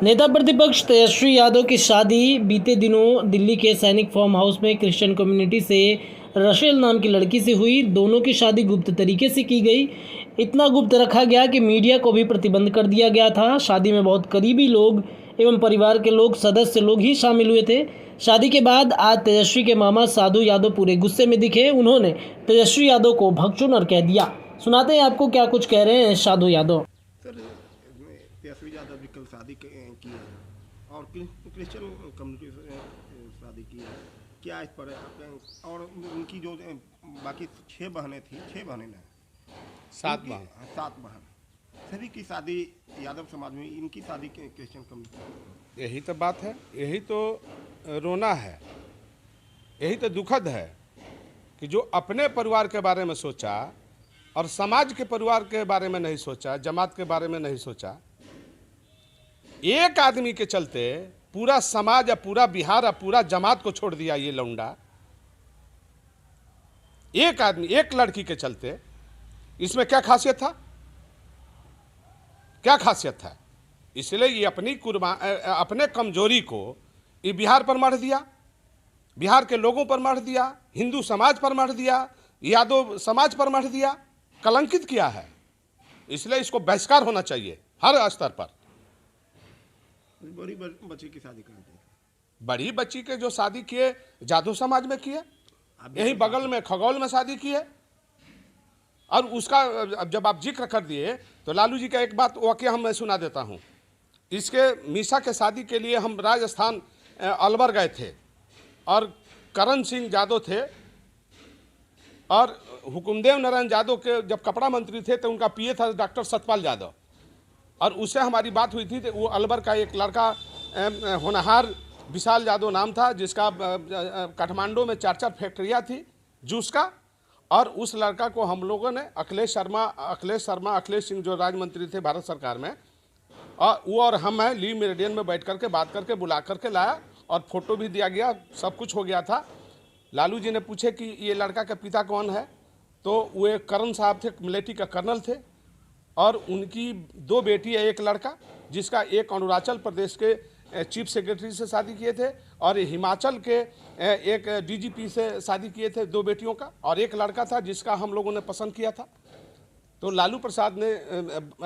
नेता प्रतिपक्ष तेजस्वी यादव की शादी बीते दिनों दिल्ली के सैनिक फार्म हाउस में क्रिश्चियन कम्युनिटी से रशेल नाम की लड़की से हुई। दोनों की शादी गुप्त तरीके से की गई। इतना गुप्त रखा गया कि मीडिया को भी प्रतिबंध कर दिया गया था। शादी में बहुत करीबी लोग एवं परिवार के लोग, सदस्य लोग ही शामिल हुए थे। शादी के बाद आज तेजस्वी के मामा साधु यादव पूरे गुस्से में दिखे। उन्होंने तेजस्वी यादव को भगचुनर कह दिया। सुनाते हैं आपको क्या कुछ कह रहे हैं साधु यादव। सर, तेजस्वी यादव जी कल शादी की है और क्रिश्चियन कम्युनिटी से शादी की है। क्या इस पर और उनकी जो बाकी 6 बहनें थी, 6 बहनें ना 7 बहन 7 बहन, सभी की शादी यादव समाज में, इनकी शादी क्रिश्चियन कम्युनिटी। यही तो बात है, यही तो रोना है, यही तो दुखद है कि जो अपने परिवार के बारे में सोचा और समाज के परिवार के बारे में नहीं सोचा, जमात के बारे में नहीं सोचा, एक आदमी के चलते पूरा समाज या पूरा बिहार या पूरा जमात को छोड़ दिया ये लौंडा। एक आदमी, एक लड़की के चलते। इसमें क्या खासियत था? क्या खासियत था? इसलिए ये अपने कमजोरी को ये बिहार पर मढ़ दिया, बिहार के लोगों पर मढ़ दिया, हिंदू समाज पर मढ़ दिया, यादव समाज पर मढ़ दिया, कलंकित किया है। इसलिए इसको बहिष्कार होना चाहिए हर स्तर पर। बड़ी बच्ची की शादी करते हैं, बड़ी बच्ची के जो शादी किए जादव समाज में किए, यही बगल में खगौल में शादी की है। और उसका अब जब आप जिक्र कर दिए तो लालू जी का एक बात वाकया हम मैं सुना देता हूँ। इसके मीसा के शादी के लिए हम राजस्थान अलवर गए थे और करण सिंह यादव थे और हुकुमदेव नारायण यादव के जब कपड़ा मंत्री थे तो उनका पीए था डॉक्टर सतपाल यादव, और उससे हमारी बात हुई थी। तो वो अलवर का एक लड़का होनहार विशाल यादव नाम था, जिसका काठमांडू में 4 फैक्ट्रियाँ थी जूस का, और उस लड़का को हम लोगों ने अखिलेश सिंह जो राज्य मंत्री थे भारत सरकार में, और वो और हम हैं ली मेरिडियन में बैठ करके बात करके बुला करके लाया और फोटो भी दिया गया, सब कुछ हो गया था। लालू जी ने पूछे कि ये लड़का का पिता कौन है, तो वो एक करण साहब थे, मिलिट्री का कर्नल थे, और उनकी 2 बेटी है, एक लड़का जिसका एक अरुणाचल प्रदेश के चीफ सेक्रेटरी से शादी किए थे और हिमाचल के एक डीजीपी से शादी किए थे 2 बेटियों का, और एक लड़का था जिसका हम लोगों ने पसंद किया था। तो लालू प्रसाद ने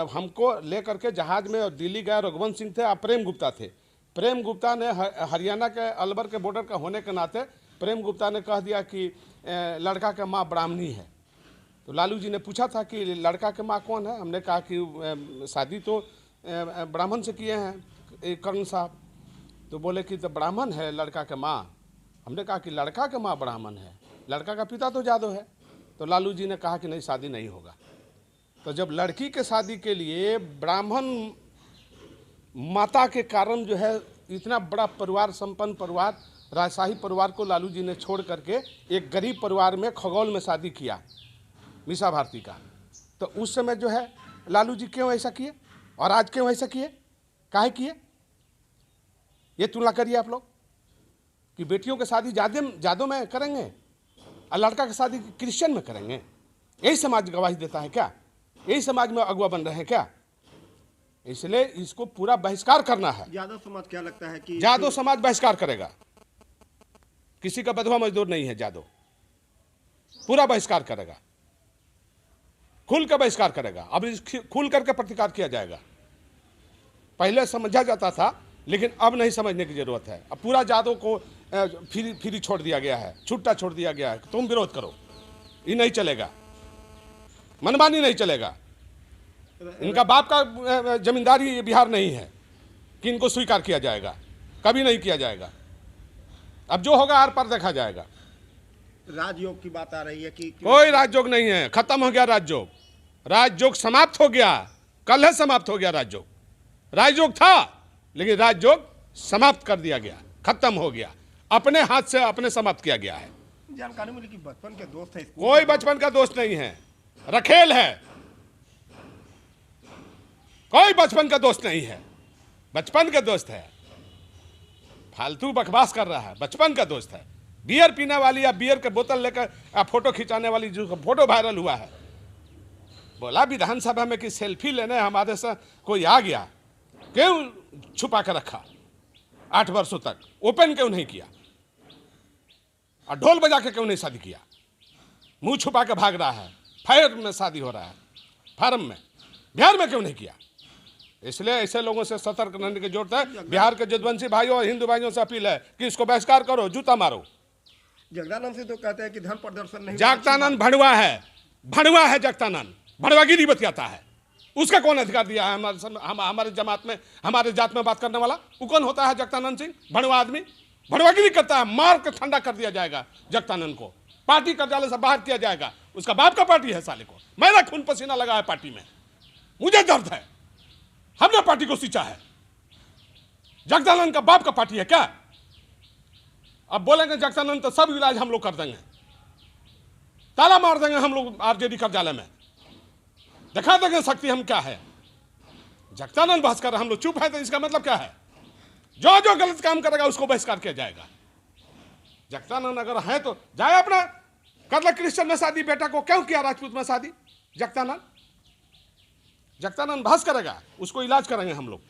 हमको लेकर के जहाज में और दिल्ली गए। रघुवंश सिंह थे और प्रेम गुप्ता थे। प्रेम गुप्ता ने हरियाणा के अलवर के बॉर्डर का होने के नाते प्रेम गुप्ता ने कह दिया कि लड़का का माँ ब्राह्मणी है। तो लालू जी ने पूछा था कि लड़का के माँ कौन है। हमने कहा कि शादी तो ब्राह्मण से किए हैं कर्ण साहब। तो बोले कि तो ब्राह्मण है लड़का के माँ। हमने कहा कि लड़का के माँ ब्राह्मण है, लड़का का पिता तो यादव है। तो लालू जी ने कहा कि नहीं, शादी नहीं होगा। तो जब लड़की के शादी के लिए ब्राह्मण माता के कारण जो है इतना बड़ा परिवार, संपन्न परिवार, राजशाही परिवार को लालू जी ने छोड़ करके एक गरीब परिवार में खगौल में शादी किया मीसा भारती का, तो उस समय जो है लालू जी क्यों ऐसा किए और आज क्यों ऐसा किए, काहे किए? ये तुलना करिए आप लोग कि बेटियों की शादी जादों में करेंगे और लड़का की शादी क्रिश्चियन में करेंगे। यही समाज गवाही देता है क्या? यही समाज में अगुआ बन रहे हैं क्या? इसलिए इसको पूरा बहिष्कार करना है। यादव समाज क्या लगता है कि जादव समाज बहिष्कार करेगा। किसी का बधवा मजदूर नहीं है जादव, पूरा बहिष्कार करेगा, खुल कर बहिष्कार करेगा। अब खुल करके प्रतिकार किया जाएगा। पहले समझा जाता था लेकिन अब नहीं समझने की जरूरत है। अब पूरा जादव को फ्री छोड़ दिया गया है, छुट्टा छोड़ दिया गया है। तुम विरोध करो, ये नहीं चलेगा, मनमानी नहीं चलेगा। इनका बाप का जमींदारी ये बिहार नहीं है कि इनको स्वीकार किया जाएगा, कभी नहीं किया जाएगा। अब जो होगा आर पार देखा जाएगा। राजयोग की बात आ रही है कि कोई राजयोग नहीं है, खत्म हो गया राजयोग। राजयोग समाप्त हो गया, कल है समाप्त हो गया राजयोग। राजयोग था लेकिन राजयोग समाप्त कर दिया गया, खत्म हो गया, अपने हाथ से अपने समाप्त किया गया है। जानकारी मिली कि बचपन के दोस्त है। कोई बचपन का दोस्त नहीं है, रखेल है। कोई बचपन का दोस्त नहीं है, बचपन का दोस्त है। फालतू बकवास कर रहा है, बचपन का दोस्त है। बियर पीने वाली या बियर के बोतल लेकर फोटो खिंचाने वाली जो फोटो वायरल हुआ है, बोला विधानसभा में कि सेल्फी लेने हमारे से कोई आ गया क्यों छुपा कर रखा 8 वर्षों तक? ओपन क्यों नहीं किया? और ढोल बजा के क्यों नहीं शादी किया? मुंह छुपा के भाग रहा है। फायर में शादी हो रहा है, फार्म में। बिहार में क्यों नहीं किया? इसलिए ऐसे लोगों से सतर्क रहने की जरूरत है। बिहार के जदवंशी भाइयों और हिंदू भाइयों से अपील है कि इसको बहिष्कार करो, जूता मारो। जगदानंद से तो कहते हैं कि धर्म प्रदर्शन नहीं। जगदानंद भड़वा है, भड़वा है जगदानंद, भड़वागिरी बतियाता है। उसका कौन अधिकार दिया है हमारे जमात में, हमारे जात में बात करने वाला? वो कौन होता है जगदानंद सिंह? भड़वा आदमी भड़वागिरी करता है। मार के ठंडा कर दिया जाएगा जगदानंद को, पार्टी कार्यालय से बाहर किया जाएगा। उसका बाप का पार्टी है साले को। मेरा खून पसीना लगा है पार्टी में, मुझे दर्द है। हमने पार्टी को सींचा है। जगदानंद का बाप का पार्टी है क्या? अब बोलेंगे जगदानंद तो सब इलाज हम लोग कर देंगे, ताला मार देंगे हम लोग आरजेडी कार्यालय में, दिखा देंगे शक्ति हम क्या है। जगदानंद बहस कर, हम लोग चुप है तो इसका मतलब क्या है? जो जो गलत काम करेगा उसको बहिष्कार किया जाएगा। जगदानंद अगर है तो जाए अपना कर ले क्रिश्चियन में शादी, बेटा को क्यों किया राजपूत में शादी? जगदानंद बहस करेगा, उसको इलाज करेंगे हम लोग।